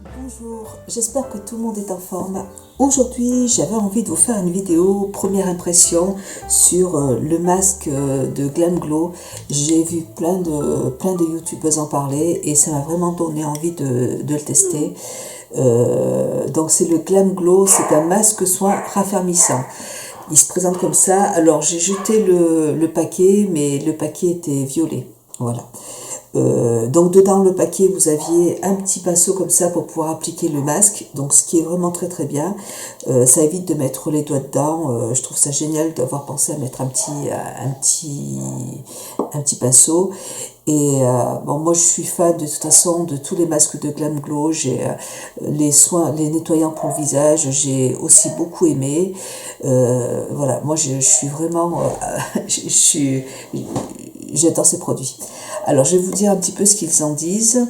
Bonjour, j'espère que tout le monde est en forme. Aujourd'hui, j'avais envie de vous faire une vidéo première impression sur le masque de Glam Glow. J'ai vu plein de youtubeuses en parler et ça m'a vraiment donné envie de le tester. Donc c'est le Glam Glow, c'est un masque soin raffermissant. Il se présente comme ça. Alors j'ai jeté le paquet, mais le paquet était violet. Voilà. Donc dedans le paquet vous aviez un petit pinceau comme ça pour pouvoir appliquer le masque, donc ce qui est vraiment très très bien. Ça évite de mettre les doigts dedans. Je trouve ça génial d'avoir pensé à mettre un petit pinceau. Et bon, moi je suis fan de toute façon de tous les masques de Glam Glow. J'ai les nettoyants pour le visage, j'ai aussi beaucoup aimé. Voilà, moi je suis vraiment j'adore ces produits. Alors, je vais vous dire un petit peu ce qu'ils en disent.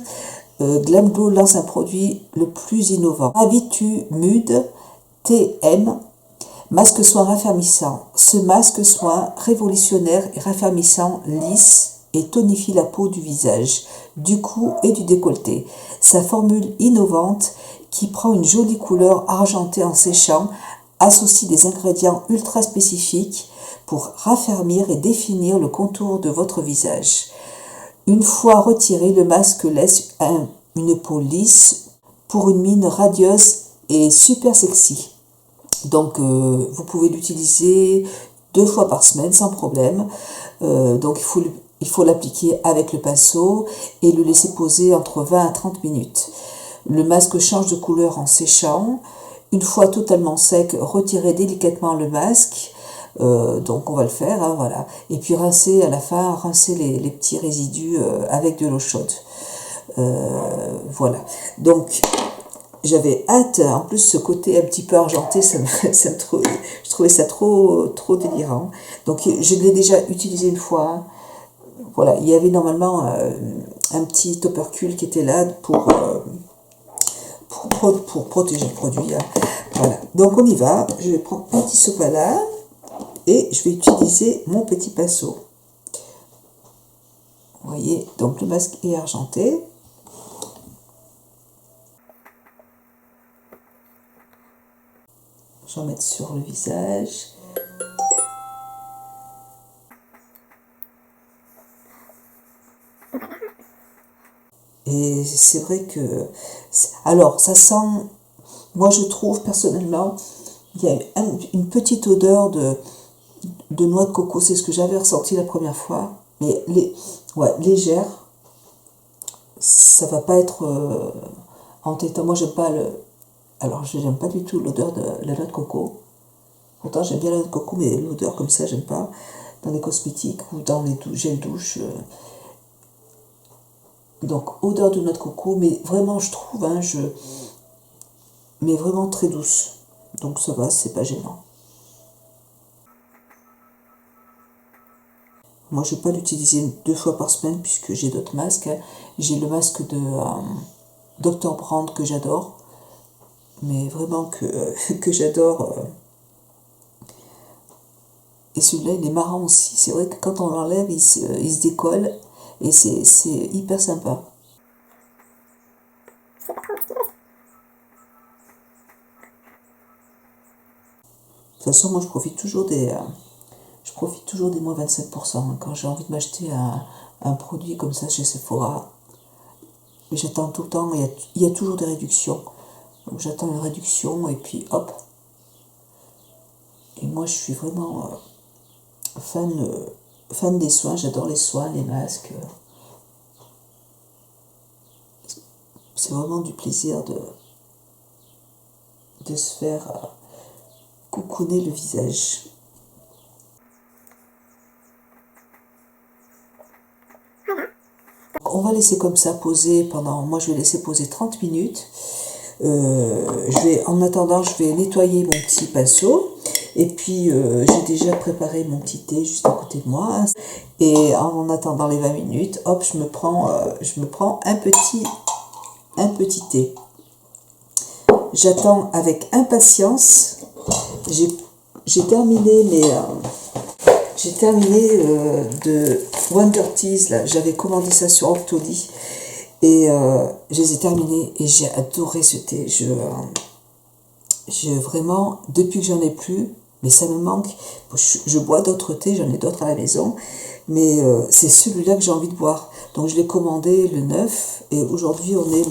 Glam Glow lance un produit le plus innovant. Avitumud TM, masque soin raffermissant. Ce masque soin révolutionnaire et raffermissant lisse et tonifie la peau du visage, du cou et du décolleté. Sa formule innovante, qui prend une jolie couleur argentée en séchant, associe des ingrédients ultra spécifiques pour raffermir et définir le contour de votre visage. Une fois retiré, le masque laisse une peau lisse pour une mine radieuse et super sexy. Donc vous pouvez l'utiliser 2 fois par semaine sans problème. Donc il faut l'appliquer avec le pinceau et le laisser poser entre 20 à 30 minutes. Le masque change de couleur en séchant. Une fois totalement sec, retirez délicatement le masque. Donc on va le faire, hein, voilà. Et puis rincer à la fin, rincer les petits résidus avec de l'eau chaude. Voilà. Donc j'avais hâte, en plus ce côté un petit peu argenté, je trouvais ça trop délirant. Donc je l'ai déjà utilisé une fois. Hein. Voilà, il y avait normalement un petit opercule qui était là pour protéger le produit. Hein. Voilà. Donc on y va. Je vais prendre un petit sopalin. Et je vais utiliser mon petit pinceau. Vous voyez, donc le masque est argenté. J'en mets sur le visage. Et c'est vrai que... Alors, ça sent... Moi, je trouve personnellement, il y a une petite odeur de noix de coco, c'est ce que j'avais ressenti la première fois, mais légère, ça va pas être entêtant. Moi j'aime pas j'aime pas du tout l'odeur de la noix de coco. Pourtant j'aime bien la noix de coco, mais l'odeur comme ça j'aime pas dans les cosmétiques ou dans les gels douche. Donc odeur de noix de coco, mais vraiment je trouve, hein, mais vraiment très douce. Donc ça va, c'est pas gênant. Moi, je ne vais pas l'utiliser 2 fois par semaine puisque j'ai d'autres masques. Hein. J'ai le masque de Dr. Brand que j'adore, mais vraiment que j'adore. Et celui-là, il est marrant aussi. C'est vrai que quand on l'enlève, il se décolle et c'est hyper sympa. De toute façon, moi, je profite toujours des moins 25%. Quand j'ai envie de m'acheter un produit comme ça chez Sephora, mais j'attends tout le temps, il y a toujours des réductions. Donc j'attends une réduction et puis hop. Et moi je suis vraiment fan des soins, j'adore les soins, les masques. C'est vraiment du plaisir de se faire coucouner le visage. On va laisser comme ça poser moi je vais laisser poser 30 minutes. En attendant, je vais nettoyer mon petit pinceau. Et puis, j'ai déjà préparé mon petit thé juste à côté de moi. Et en attendant les 20 minutes, hop, je me prends un petit thé. J'attends avec impatience. J'ai terminé de Wonder Teas, là. J'avais commandé ça sur Octoly. Et je les ai terminés et j'ai adoré ce thé. Vraiment, depuis que j'en ai plus, mais ça me manque. Je bois d'autres thés, j'en ai d'autres à la maison, mais c'est celui-là que j'ai envie de boire. Donc je l'ai commandé le 9 et aujourd'hui on est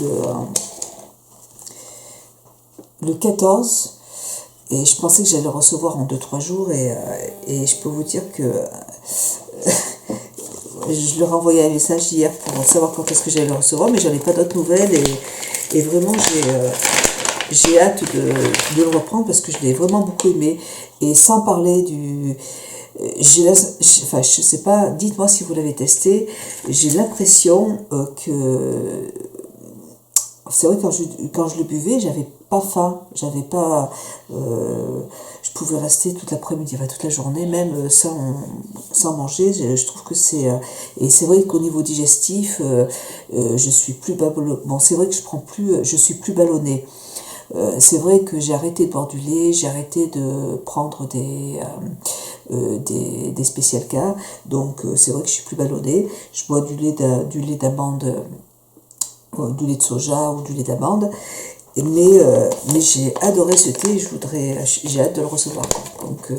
le 14 et je pensais que j'allais le recevoir en 2-3 jours et je peux vous dire que je leur ai envoyé un message hier pour savoir quand est-ce que j'allais le recevoir, mais j'en ai pas d'autres nouvelles et vraiment j'ai hâte de le reprendre parce que je l'ai vraiment beaucoup aimé. Et sans parler du... Enfin, je sais pas, dites-moi si vous l'avez testé, j'ai l'impression que... C'est vrai que quand je le buvais, j'avais pas faim, j'avais pas... je pouvais rester toute l'après-midi, enfin toute la journée, même sans manger. Je trouve que c'est... et c'est vrai qu'au niveau digestif, je suis plus ballonnée. Bon, c'est vrai que je suis plus ballonnée. C'est vrai que j'ai arrêté de boire du lait, j'ai arrêté de prendre des spécial K, donc c'est vrai que je suis plus ballonnée. Je bois du lait d'amande, du lait de soja ou du lait d'amande, mais j'ai adoré ce thé et j'ai hâte de le recevoir. Donc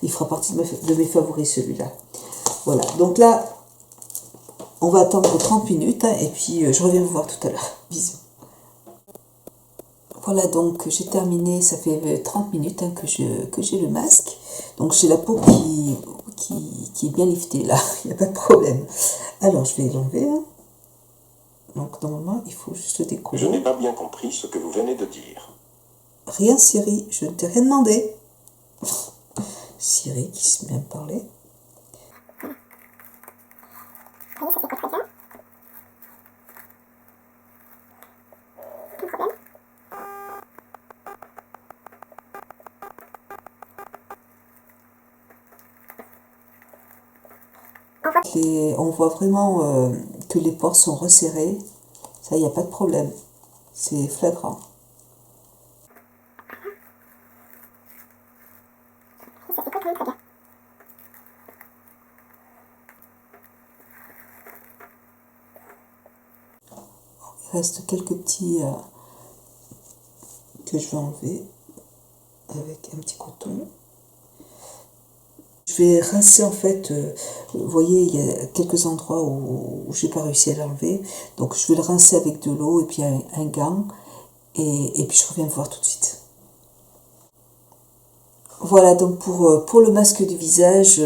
il fera partie de mes favoris celui-là. Voilà, donc là, on va attendre 30 minutes et puis je reviens vous voir tout à l'heure. Bisous. Voilà, donc j'ai terminé, ça fait 30 minutes que j'ai le masque. Donc j'ai la peau qui est bien liftée là, il n'y a pas de problème. Alors je vais l'enlever. Donc normalement, il faut juste le décoller. Je n'ai pas bien compris ce que vous venez de dire. Rien Siri, je ne t'ai rien demandé. Siri qui se met à me parler. On voit vraiment que les pores sont resserrés. Ça, il n'y a pas de problème. C'est flagrant. Il reste quelques petits que je vais enlever avec un petit coton. Je vais rincer en fait, vous voyez, il y a quelques endroits où j'ai pas réussi à l'enlever. Donc je vais le rincer avec de l'eau et puis un gant. Et puis je reviens me voir tout de suite. Voilà, donc pour le masque du visage,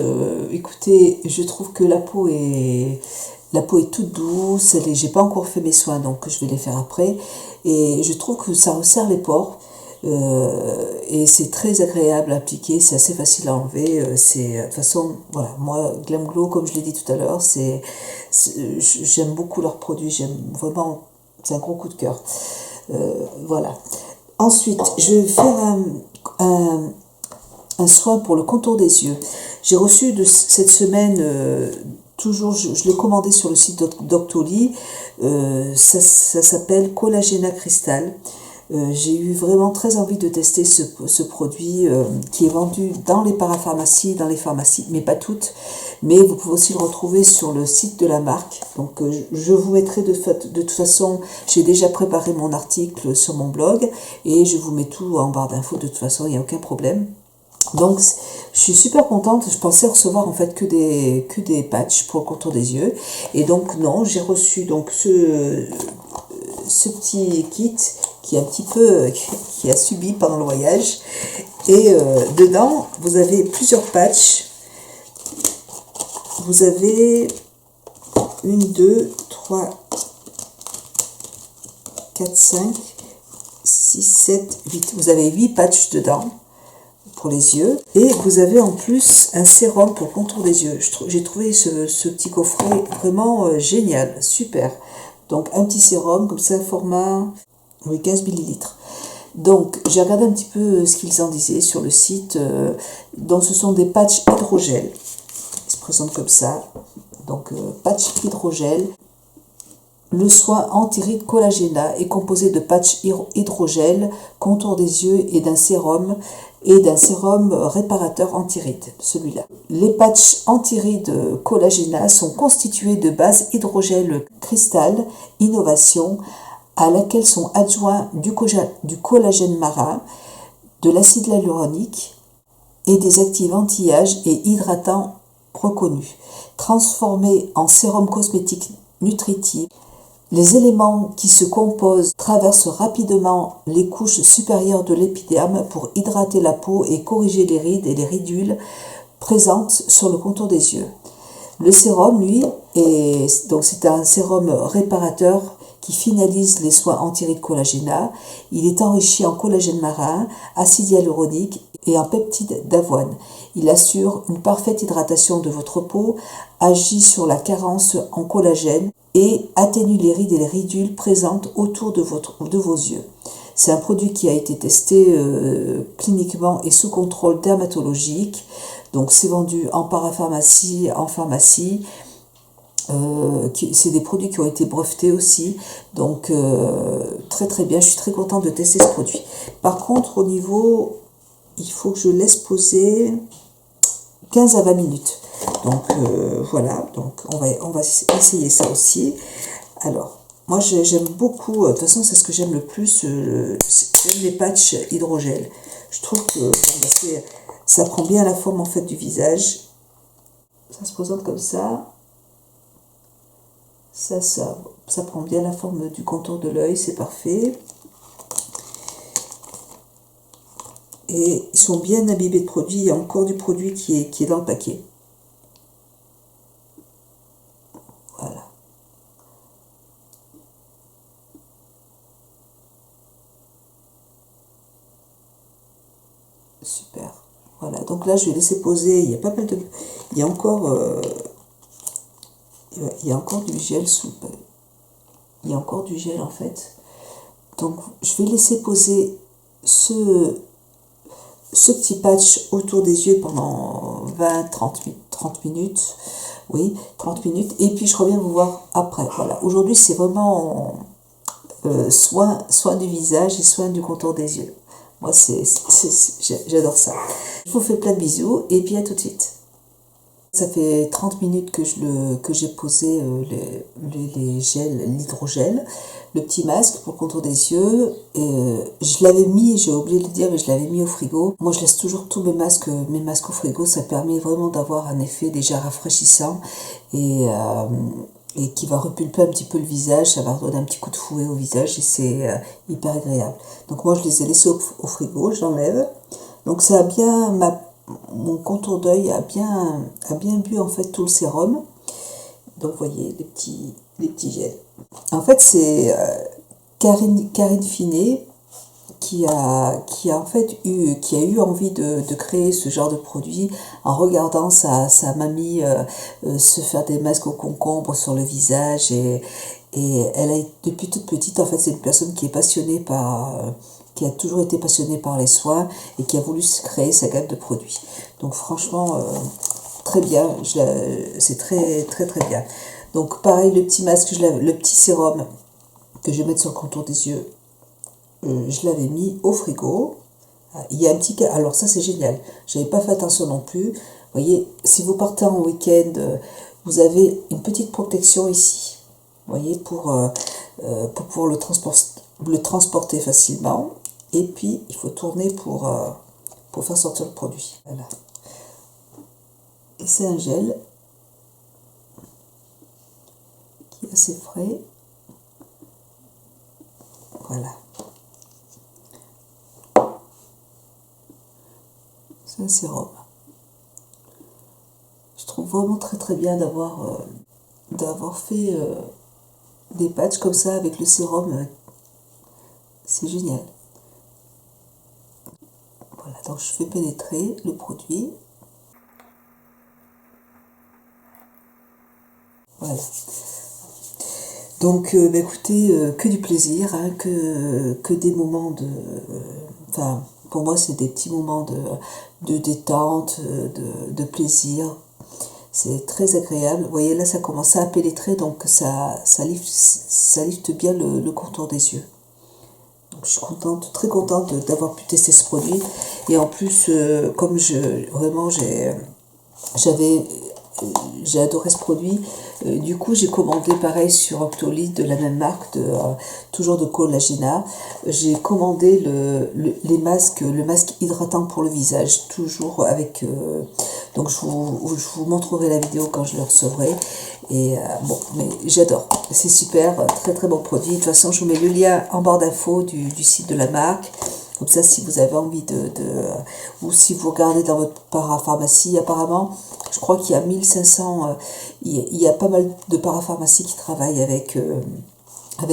écoutez, je trouve que la peau est toute douce. J'ai pas encore fait mes soins, donc je vais les faire après. Et je trouve que ça resserre les pores. Et c'est très agréable à appliquer, c'est assez facile à enlever. De toute façon, voilà, moi, Glam Glow, comme je l'ai dit tout à l'heure, j'aime beaucoup leurs produits, j'aime vraiment, c'est un gros coup de cœur. Voilà. Ensuite, je vais faire un soin pour le contour des yeux. J'ai reçu cette semaine, toujours, je l'ai commandé sur le site Doctolib, ça s'appelle Collagena Crystal. J'ai eu vraiment très envie de tester ce produit qui est vendu dans les parapharmacies, dans les pharmacies, mais pas toutes. Mais vous pouvez aussi le retrouver sur le site de la marque. Donc je vous mettrai de toute façon, j'ai déjà préparé mon article sur mon blog et je vous mets tout en barre d'infos de toute façon, il n'y a aucun problème. Donc je suis super contente, je pensais recevoir en fait que des patchs pour le contour des yeux. Et donc non, j'ai reçu donc ce petit kit qui a subi pendant le voyage. Et dedans, vous avez plusieurs patchs. Vous avez 1, 2, 3, 4, 5, 6, 7, 8. Vous avez 8 patchs dedans pour les yeux. Et vous avez en plus un sérum pour le contour des yeux. J'ai trouvé ce petit coffret vraiment génial, super. Donc un petit sérum comme ça, format 15 ml. Donc j'ai regardé un petit peu ce qu'ils en disaient sur le site. Donc ce sont des patchs hydrogel. Ils se présentent comme ça. Donc patch hydrogel. Le soin anti-rides collagéna est composé de patch hydrogel, contour des yeux et d'un sérum et d'un sérum réparateur anti-rides, celui-là. Les patchs anti-rides Collagena sont constitués de base hydrogel cristal innovation à laquelle sont adjoints du collagène marin, de l'acide hyaluronique et des actifs anti-âge et hydratants reconnus. Transformés en sérum cosmétique nutritif, les éléments qui se composent traversent rapidement les couches supérieures de l'épiderme pour hydrater la peau et corriger les rides et les ridules présentes sur le contour des yeux. Le sérum, lui, c'est un sérum réparateur qui finalise les soins anti-rides Collagena. Il est enrichi en collagène marin, acide hyaluronique et en peptides d'avoine. Il assure une parfaite hydratation de votre peau, agit sur la carence en collagène et atténue les rides et les ridules présentes autour de vos yeux. C'est un produit qui a été testé cliniquement et sous contrôle dermatologique. Donc c'est vendu en parapharmacie, en pharmacie. C'est des produits qui ont été brevetés aussi. Donc très très bien, je suis très contente de tester ce produit. Par contre, au niveau, il faut que je laisse poser 15 à 20 minutes. Donc voilà, donc on va essayer ça aussi. Alors, moi j'aime beaucoup, de toute façon c'est ce que j'aime le plus, j'aime les patchs hydrogel. Je trouve que ça prend bien la forme en fait du visage. Ça se présente comme ça. Ça prend bien la forme du contour de l'œil, c'est parfait. Et ils sont bien imbibés de produits. Il y a encore du produit qui est dans le paquet. Voilà. Super. Voilà. Donc là, je vais laisser poser. Il y a pas mal de. Il y a encore du gel Il y a encore du gel en fait. Donc je vais laisser poser ce petit patch autour des yeux pendant 30 minutes. Oui, 30 minutes. Et puis je reviens vous voir après. Voilà. Aujourd'hui, c'est vraiment soin du visage et soin du contour des yeux. Moi, j'adore ça. Je vous fais plein de bisous et puis à tout de suite. Ça fait 30 minutes que j'ai posé l'hydrogel, le petit masque pour le contour des yeux. Et je l'avais mis, j'ai oublié de le dire, mais je l'avais mis au frigo. Moi, je laisse toujours tous mes masques au frigo. Ça permet vraiment d'avoir un effet déjà rafraîchissant et qui va repulper un petit peu le visage. Ça va redonner un petit coup de fouet au visage et c'est hyper agréable. Donc moi, je les ai laissés au frigo, j'enlève. Donc ça a bien mon contour d'œil a bien bu en fait tout le sérum. Donc vous voyez les petits gels. En fait c'est Karine Finet qui a eu envie de créer ce genre de produit en regardant sa mamie se faire des masques au concombre sur le visage et elle a depuis toute petite en fait c'est une personne qui est passionnée qui a toujours été passionnée par les soins et qui a voulu créer sa gamme de produits. Donc franchement, très bien, c'est très très très bien. Donc pareil, le petit masque, le petit sérum que je vais mettre sur le contour des yeux, je l'avais mis au frigo. Il y a un petit cas, alors ça c'est génial, j'avais pas fait attention non plus. Vous voyez, si vous partez en week-end, vous avez une petite protection ici. Vous voyez, pour pouvoir le transporter facilement. Et puis, il faut tourner pour faire sortir le produit. Voilà. Et c'est un gel qui est assez frais. Voilà. C'est un sérum. Je trouve vraiment très très bien d'avoir fait des patchs comme ça avec le sérum. C'est génial. Voilà, donc je fais pénétrer le produit. Voilà. Donc, écoutez, que du plaisir, hein, que des moments de... Enfin, pour moi, c'est des petits moments de détente, de plaisir. C'est très agréable. Vous voyez, là, ça commence à pénétrer, donc ça lifte bien le contour des yeux. Donc, je suis contente, très contente d'avoir pu tester ce produit. Et en plus, comme vraiment j'ai adoré ce produit. Du coup, j'ai commandé pareil sur Octolit de la même marque, toujours de Collagena. J'ai commandé les masques, le masque hydratant pour le visage, toujours avec. Donc, je vous montrerai la vidéo quand je le recevrai. Et bon, mais j'adore. C'est super, très très bon produit. De toute façon, je vous mets le lien en barre d'infos du site de la marque. Comme ça, si vous avez envie ou si vous regardez dans votre parapharmacie, apparemment, je crois qu'il y a 1500, il y a pas mal de parapharmacies qui travaillent avec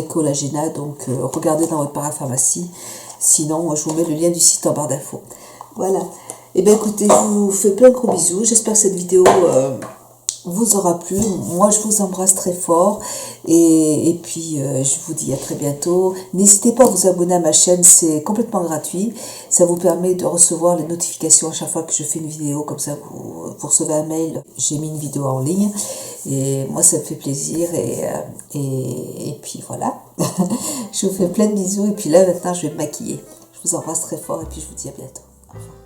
Collagena, donc regardez dans votre parapharmacie. Sinon, je vous mets le lien du site en barre d'infos. Voilà. Et bien écoutez, je vous fais plein de gros bisous. J'espère que cette vidéo vous aura plu. Moi, je vous embrasse très fort. Et puis, je vous dis à très bientôt. N'hésitez pas à vous abonner à ma chaîne, c'est complètement gratuit. Ça vous permet de recevoir les notifications à chaque fois que je fais une vidéo. Comme ça, vous recevez un mail. J'ai mis une vidéo en ligne. Et moi, ça me fait plaisir. Et puis, voilà. Je vous fais plein de bisous. Et puis là, maintenant, je vais me maquiller. Je vous embrasse très fort et puis je vous dis à bientôt. Au revoir.